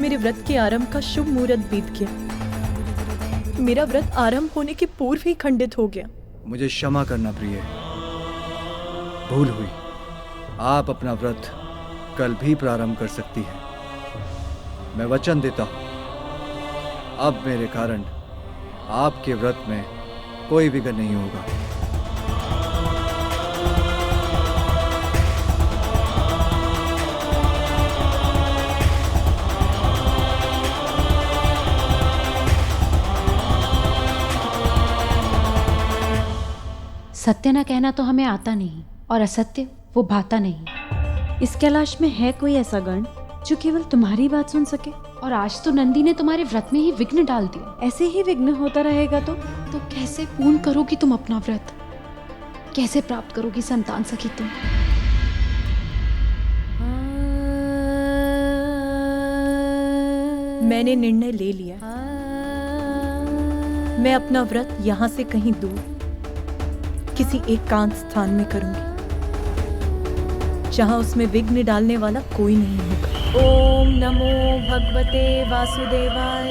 मेरे व्रत के आरंभ का शुभ मुहूर्त बीत गया। मेरा व्रत आरंभ होने के पूर्व ही खंडित हो गया। मुझे क्षमा करना प्रिय, भूल हुई। आप अपना व्रत कल भी प्रारंभ कर सकती हैं। मैं वचन देता हूं, अब मेरे कारण आपके व्रत में कोई विघ्न नहीं होगा। सत्य न कहना तो हमें आता नहीं, और असत्य वो भाता नहीं। इस कैलाश में है कोई ऐसा गण जो केवल तुम्हारी बात सुन सके? और आज तो नंदी ने तुम्हारे व्रत में ही विघ्न डाल दिया। ऐसे ही विघ्न होता रहेगा तो कैसे पूर्ण करोगी तुम अपना व्रत? कैसे प्राप्त करोगी संतान सखी तुम? मैंने निर्णय ले लिया। मैं अपना व्रत यहाँ से कहीं दूर किसी एकांत स्थान में करूंगी, जहां उसमें विघ्न डालने वाला कोई नहीं होगा। ओम नमो भगवते वासुदेवाय।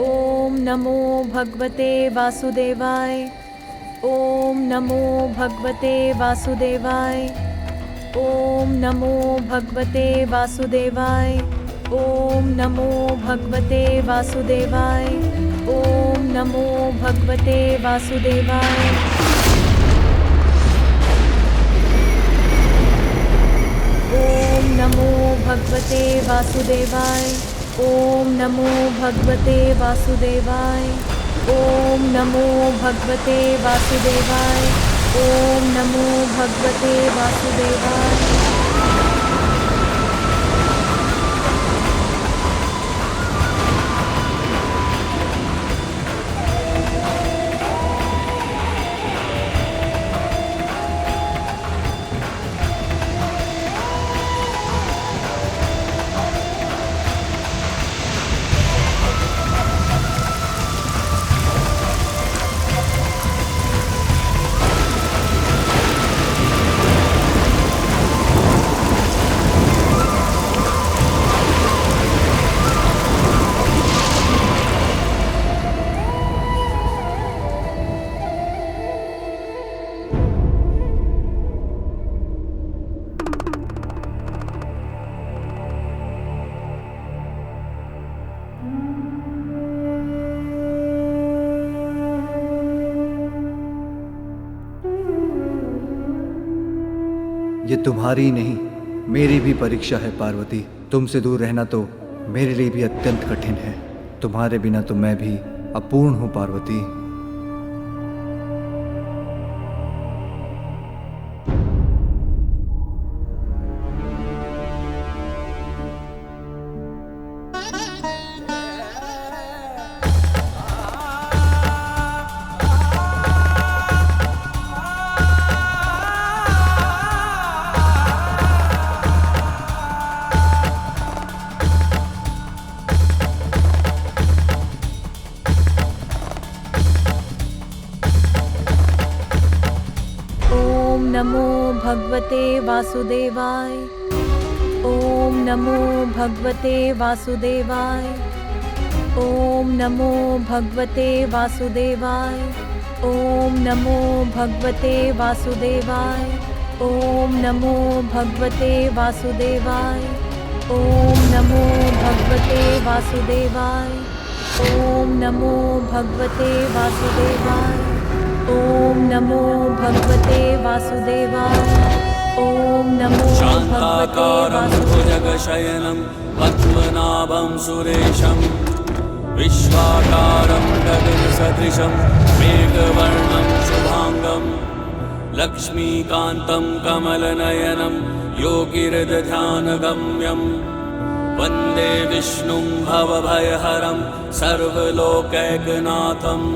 ओम नमो भगवते वासुदेवाय। ओम नमो भगवते वासुदेवाय। ओम नमो भगवते वासुदेवाय। ओम नमो भगवते वासुदेवाय। ओम नमो भगवते वासुदेवाय। ओम नमो भगवते वासुदेवाय। ओम नमो भगवते वासुदेवाय। ओम नमो भगवते वासुदेवाय। ओम नमो भगवते वासुदेवाय। ये तुम्हारी नहीं, मेरी भी परीक्षा है पार्वती। तुमसे दूर रहना तो मेरे लिए भी अत्यंत कठिन है। तुम्हारे बिना तो मैं भी अपूर्ण हूं पार्वती। नमो भगवते वासुदेवाय। ओम नमो भगवते वासुदेवाय। ओम नमो भगवते वासुदेवाय। ओम नमो भगवते वासुदेवाय। ओम नमो भगवते वासुदेवाय। ओम नमो भगवते वासुदेवाय। ओम नमो भगवते वासुदेवाय। ओम नमो भगवते वासुदेवाय। ओम नमो भगवते भुजगशयनं पद्मनाभं सुरेशं विश्वाकारं गगनसदृशं मेघवर्णं शुभांगं लक्ष्मीकान्तं कमलनयनं योगिहृदध्यानगम्यं वन्दे विष्णुं भवभयहरं सर्वलोकैकनाथम्।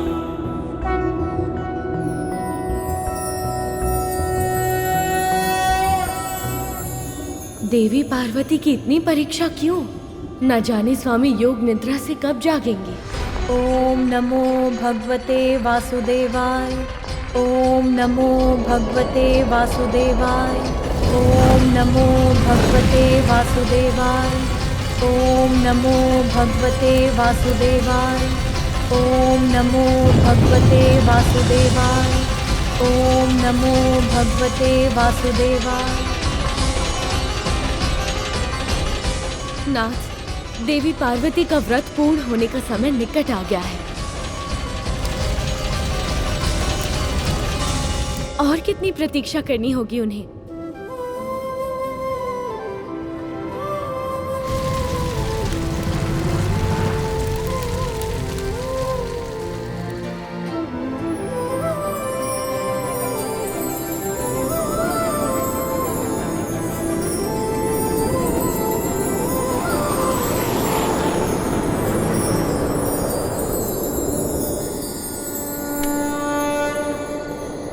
देवी पार्वती की इतनी परीक्षा क्यों? न जाने स्वामी योग निद्रा से कब जागेंगे। ओम नमो भगवते वासुदेवाय। ओम नमो भगवते वासुदेवाय। ओम नमो भगवते वासुदेवाय। ओम नमो भगवते वासुदेवाय। ओम नमो भगवते वासुदेवाय। ओम नमो भगवते वासुदेवाय। नाथ, देवी पार्वती का व्रत पूर्ण होने का समय निकट आ गया है। और कितनी प्रतीक्षा करनी होगी उन्हें?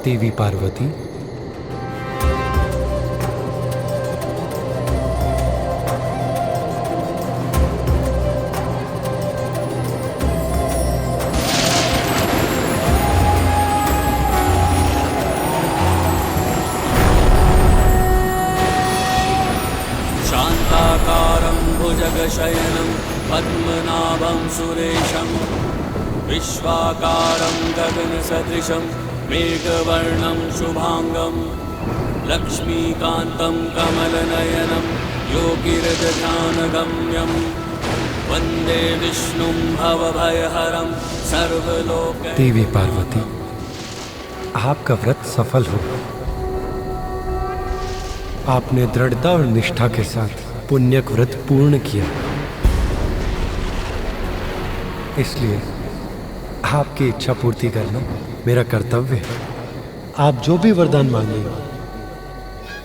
देवी पार्वती, शान्ताकारं भुजगशयनं पद्मनाभं सुरेशं विश्वाकारं गगनसदृशं मेघवर्णं शुभांगं लक्ष्मीकान्तं कमलनयनं योगिरजध्यानगम्यं वन्दे विष्णुं भवभयहरं सर्वलोक। देवी पार्वती, आपका व्रत सफल हो। आपने दृढ़ता और निष्ठा के साथ पुण्यक व्रत पूर्ण किया, इसलिए आपकी इच्छा पूर्ति करना मेरा कर्तव्य है। आप जो भी वरदान मांगेंगे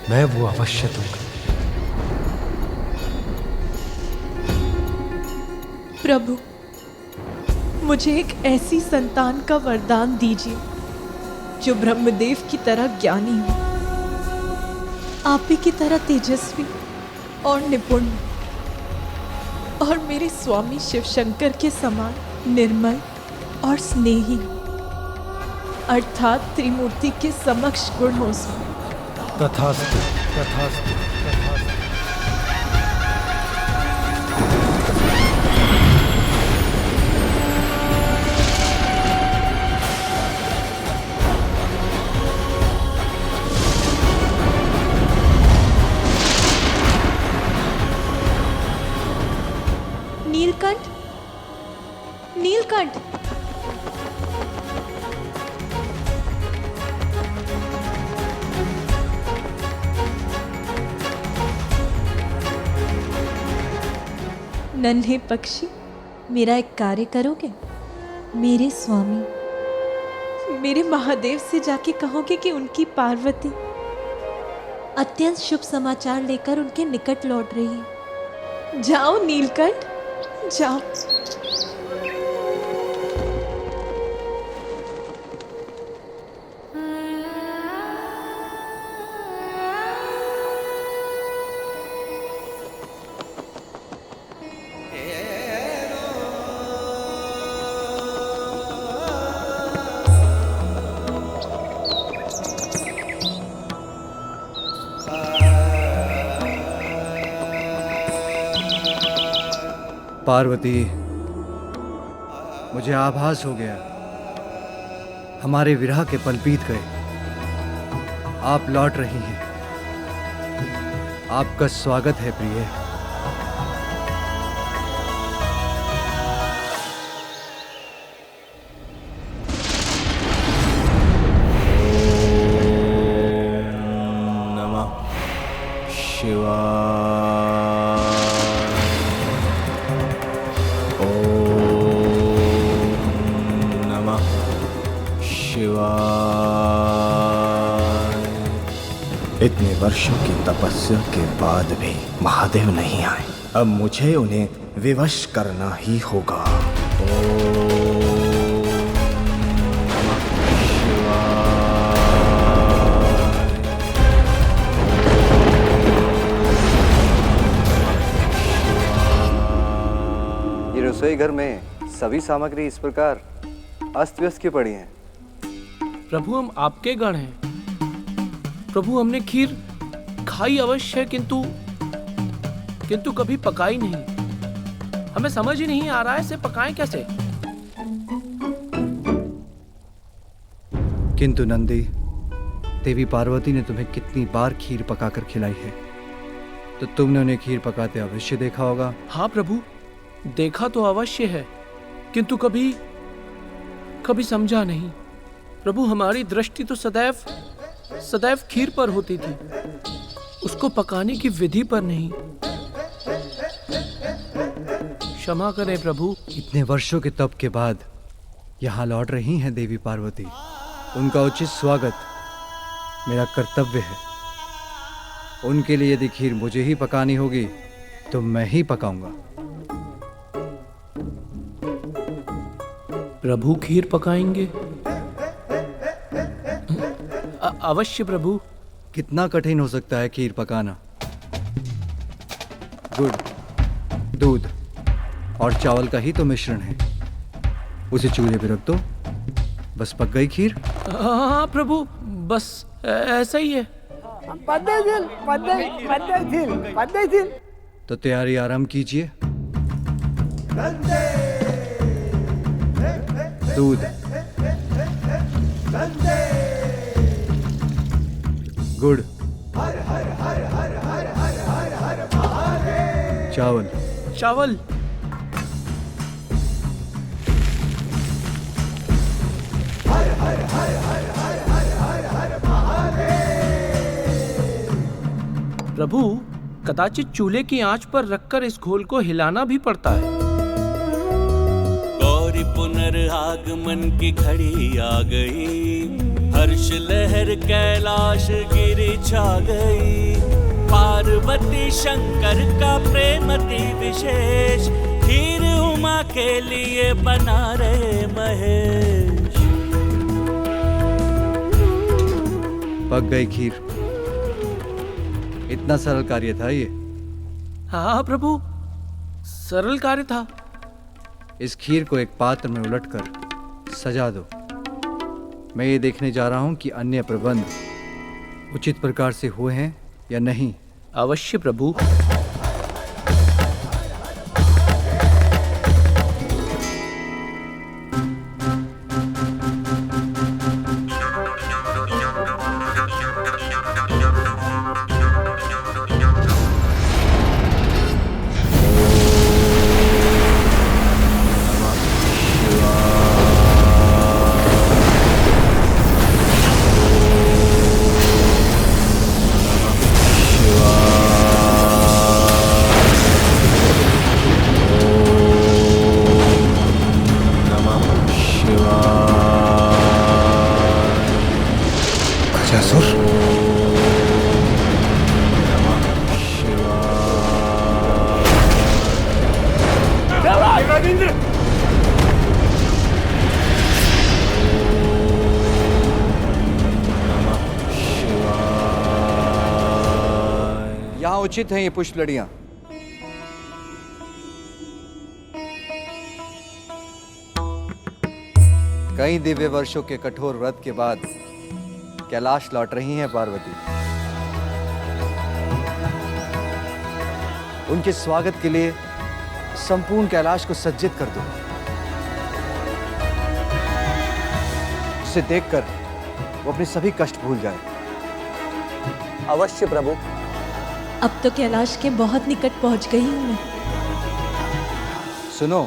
मैं वो अवश्य दूंगा। प्रभु, मुझे एक ऐसी संतान का वरदान दीजिए जो ब्रह्मदेव की तरह ज्ञानी हो, आप ही की तरह तेजस्वी और निपुण, और मेरे स्वामी शिव शंकर के समान निर्मल और स्नेही, अर्थात त्रिमूर्ति के समक्ष गुण हो सो। तथास्तु, तथास्तु, तथास्तु। नीलकंठ, नीलकंठ, नन्हे पक्षी, मेरा एक कार्य करोगे? मेरे स्वामी, मेरे महादेव से जाके कहोगे कि उनकी पार्वती अत्यंत शुभ समाचार लेकर उनके निकट लौट रही है। जाओ नीलकंठ, जाओ। पार्वती, मुझे आभास हो गया, हमारे विरह के पल बीत गए। आप लौट रही हैं। आपका स्वागत है प्रिय। नमः शिवाय। इतने वर्षों की तपस्या के बाद भी महादेव नहीं आए। अब मुझे उन्हें विवश करना ही होगा। ये रसोई घर में सभी सामग्री इस प्रकार अस्त व्यस्त क्यों पड़ी हैं? प्रभु, हम आपके गण हैं। प्रभु, हमने खीर खाई अवश्य है, किंतु कभी पकाई नहीं। हमें समझ ही नहीं आ रहा है इसे पकाएं कैसे। किंतु नंदी, देवी पार्वती ने तुम्हें कितनी बार खीर पकाकर खिलाई है, तो तुमने उन्हें खीर पकाते अवश्य देखा होगा। हाँ प्रभु, देखा तो अवश्य है, किंतु कभी कभी समझा नहीं। प्रभु, हमारी दृष्टि तो सदैव खीर पर होती थी, उसको पकाने की विधि पर नहीं। क्षमा करें प्रभु। इतने वर्षों के तप के बाद यहाँ लौट रही हैं देवी पार्वती, उनका उचित स्वागत मेरा कर्तव्य है। उनके लिए यदि खीर मुझे ही पकानी होगी तो मैं ही पकाऊंगा। प्रभु खीर पकाएंगे? अवश्य प्रभु। कितना कठिन हो सकता है खीर पकाना? गुड़, दूध और चावल का ही तो मिश्रण है। उसे चूल्हे पे रख दो, बस पक गई खीर। हाँ प्रभु, बस ऐसा ही है। तो तैयारी आरंभ कीजिए। दूध, गुड़, चावल, प्रभु, कदाचित चूल्हे की आंच पर रखकर इस घोल को हिलाना भी पड़ता है। गौरी पुनर्आगमन की घड़ी आ गई, हर्ष लहर कैलाश गिरी छा गई। पार्वती शंकर का प्रेम अति विशेष, खीर उमा के लिए बना रहे महेश। पक गई खीर। इतना सरल कार्य था ये। हाँ प्रभु, सरल कार्य था। इस खीर को एक पात्र में उलटकर सजा दो। मैं ये देखने जा रहा हूं कि अन्य प्रबंध उचित प्रकार से हुए हैं या नहीं। अवश्य प्रभु। यहाँ उचित हैं ये पुष्प लड़ियां। कई दिव्य वर्षों के कठोर व्रत के बाद कैलाश लौट रही हैं पार्वती। उनके स्वागत के लिए संपूर्ण कैलाश को सज्जित कर दो। उसे देखकर वो अपने सभी कष्ट भूल जाए। अवश्य प्रभु। अब तो कैलाश के बहुत निकट पहुंच गई हूँ मैं। सुनो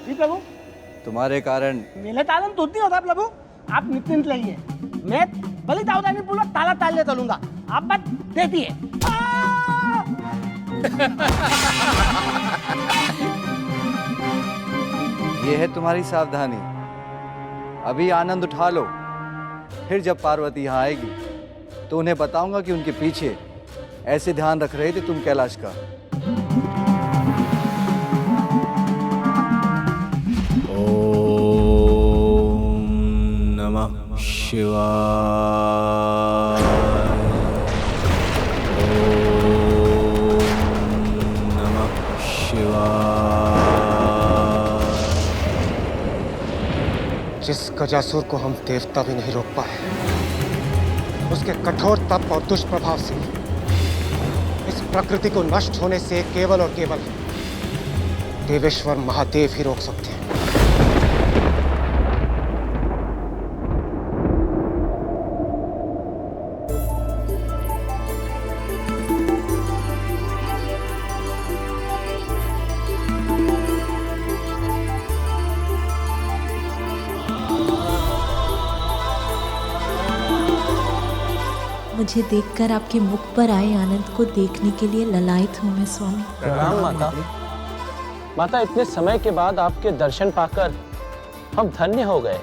जी प्रभु। तुम्हारे कारण मेले तालन तो नहीं होता प्रभु, आप निश्चिंत रहिए। मैं भले दाऊदानी पूर्वक ताला ताल चलूंगा, आप बात देती है। ये है तुम्हारी सावधानी। अभी आनंद उठा लो, फिर जब पार्वती यहाँ आएगी तो उन्हें बताऊंगा कि उनके पीछे ऐसे ध्यान रख रहे थे तुम कैलाश का। ओम नमः शिवाय। ओम नमः शिवाय। जिस गजासुर को हम देवता भी नहीं रोक पाए, उसके कठोर तप और दुष्प्रभाव से इस प्रकृति को नष्ट होने से केवल और केवल देवेश्वर महादेव ही रोक सकते हैं। मुझे देखकर आपके मुख पर आए आनंद को देखने के लिए ललायत हूँ मैं स्वामी। प्रणाम माता। माता, इतने समय के बाद आपके दर्शन पाकर हम धन्य हो गए।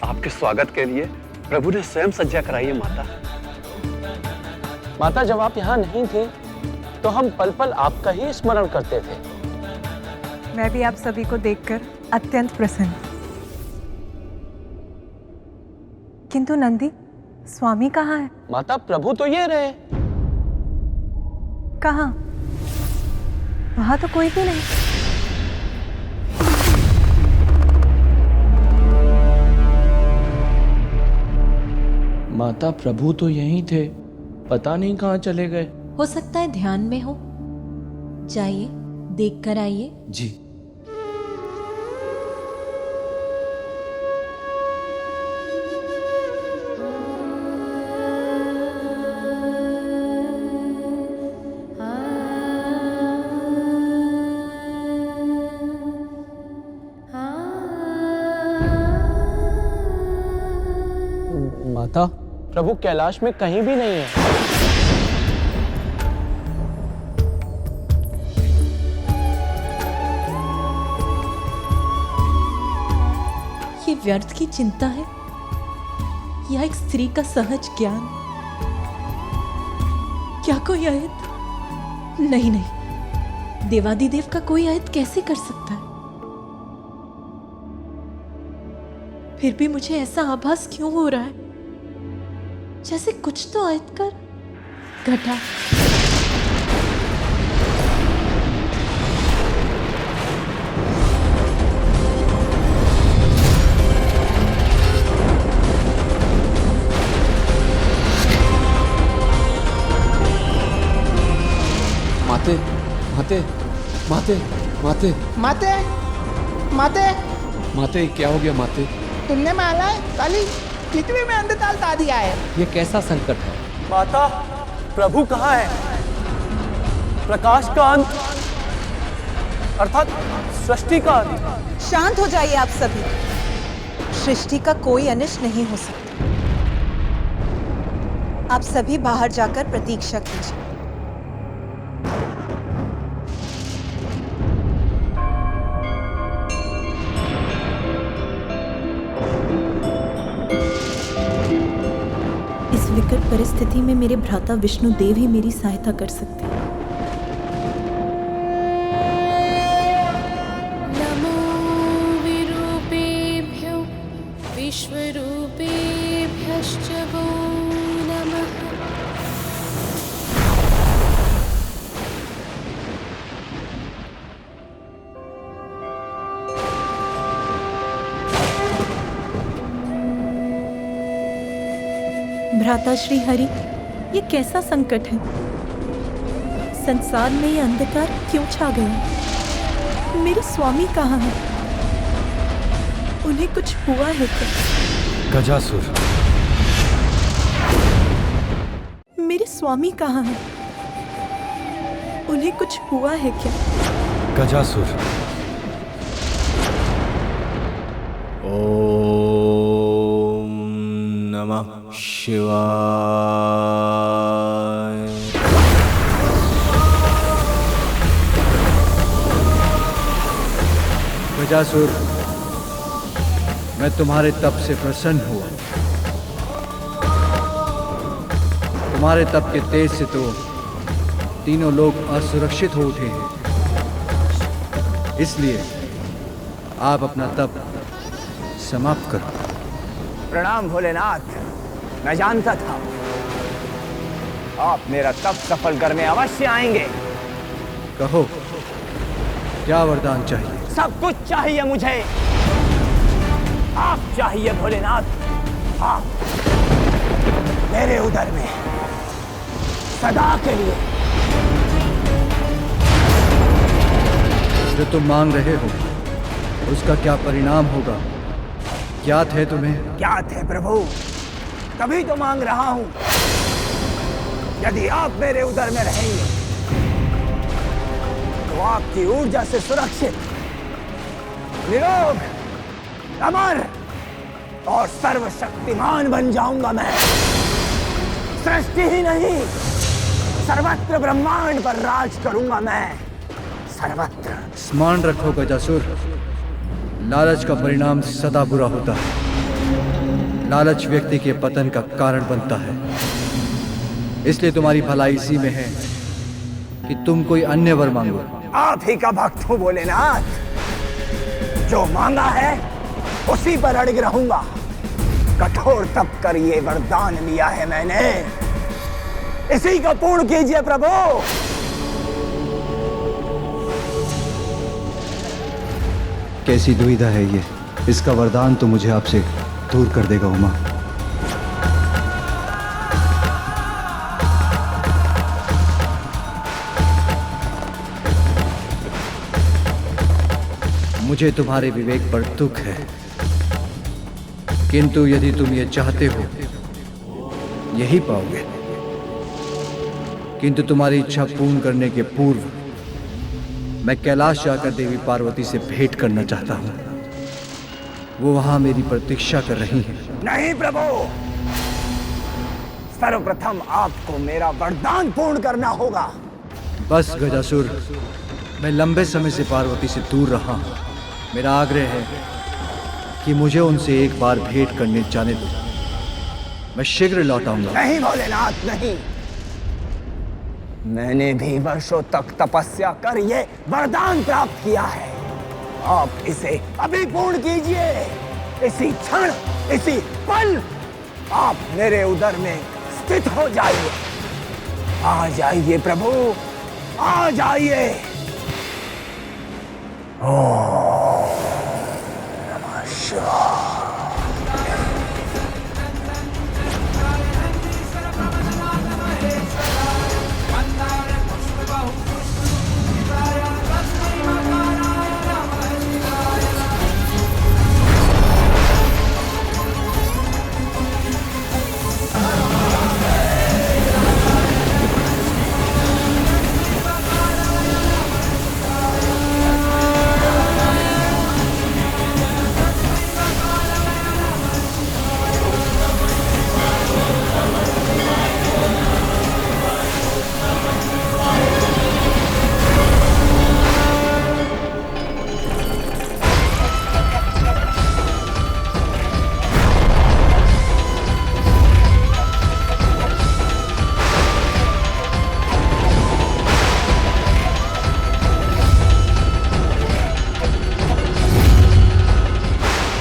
आपके स्वागत के लिए प्रभु ने स्वयं सज्जा कराई है माता। माता, जब आप यहाँ नहीं थे तो हम पल पल आपका ही स्मरण करते थे। मैं भी आप सभी को देखकर अत्यंत प्रसन्न। किंतु नंदी, स्वामी कहाँ है? माता, प्रभु तो ये रहे। कहाँ? वहां तो कोई भी नहीं। माता, प्रभु तो यहीं थे, पता नहीं कहाँ चले गए। हो सकता है ध्यान में हो। जाइए, देख कर आइए। जी। माता, प्रभु कैलाश में कहीं भी नहीं है। ये व्यर्थ की चिंता है या एक स्त्री का सहज ज्ञान? क्या कोई आयत? नहीं नहीं, देवादिदेव का कोई आयत कैसे कर सकता है? फिर भी मुझे ऐसा आभास क्यों हो रहा है जैसे कुछ तो आयत कर घटा। माते, माते, माते, माते, माते, माते, माते, क्या हो गया माते? तुमने माला है काली पृथ्वी में अंधताल ता दिया है। ये कैसा संकट है? माता, प्रभु कहाँ है? प्रकाश का अंत अर्थात सृष्टि का अंत। शांत हो जाइए आप सभी। सृष्टि का कोई अनिष्ट नहीं हो सकता। आप सभी बाहर जाकर प्रतीक्षा कीजिए। इस विकट परिस्थिति में मेरे भ्राता विष्णु देव ही मेरी सहायता कर सकते हैं। नमो विरूपेभ्यो विश्वरूपेभ्यश्च वो नमः। भ्राता श्री हरि, ये कैसा संकट है? संसार में ये अंधकार क्यों छा गया? मेरे स्वामी कहाँ हैं? उन्हें कुछ हुआ है क्या? गजासुर। मेरे स्वामी कहाँ हैं? उन्हें कुछ हुआ है क्या? गजासुर। ओम नमः शिवाय। गजासुर, मैं तुम्हारे तप से प्रसन्न हुआ। तुम्हारे तप के तेज से तो तीनों लोग असुरक्षित हो उठे हैं। इसलिए आप अपना तप समाप्त करो। प्रणाम भोलेनाथ। मैं जानता था आप मेरा तप सफल करने अवश्य आएंगे। कहो, क्या वरदान चाहिए? सब कुछ चाहिए मुझे। आप चाहिए भोलेनाथ। आप मेरे उदर में सदा के लिए। जो तुम मांग रहे हो उसका क्या परिणाम होगा? ज्ञात है तुम्हें? ज्ञात है प्रभु, तभी तो मांग रहा हूं। यदि आप मेरे उदर में रहेंगे तो आपकी ऊर्जा से सुरक्षित, निरोग, अमर और सर्वशक्तिमान बन जाऊंगा मैं। सृष्टि ही नहीं, सर्वत्र ब्रह्मांड पर राज करूंगा मैं, सर्वत्र। स्मरण रखो गजासुर, लालच का परिणाम सदा बुरा होता है। लालच व्यक्ति के पतन का कारण बनता है। इसलिए तुम्हारी भलाई इसी में है कि तुम कोई अन्य वर मांगो। आप ही का भक्त हूं भोलेनाथ, जो मांगा है उसी पर अड़िग रहूंगा। कठोर तप कर ये वरदान लिया है मैंने, इसी को पूर्ण कीजिए प्रभु। कैसी दुविधा है ये? इसका वरदान तो मुझे आपसे दूर कर देगा उमा। मुझे तुम्हारे विवेक पर दुख है, किंतु यदि तुम ये चाहते हो यही पाओगे। किंतु तुम्हारी इच्छा पूर्ण करने के पूर्व मैं कैलाश जाकर देवी पार्वती से भेंट करना चाहता हूं। वो वहां मेरी प्रतीक्षा कर रही हैं। नहीं प्रभु, सर्वप्रथम आपको मेरा वरदान पूर्ण करना होगा। बस गजासुर, मैं लंबे समय से पार्वती से दूर रहा हूं। मेरा आग्रह है कि मुझे उनसे एक बार भेंट करने जाने दो। मैं शीघ्र लौट आऊंगा। नहीं भोलेनाथ, नहीं। मैंने भी वर्षों तक तपस्या कर ये वरदान प्राप्त किया है। आप इसे अभी पूर्ण कीजिए। इसी क्षण, इसी पल आप मेरे उदर में स्थित हो जाइए। आ जाइए प्रभु, आ जाइए। ओम नमः शिवाय।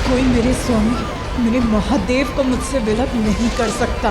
कोई मेरे स्वामी, मेरे महादेव को मुझसे विलग नहीं कर सकता।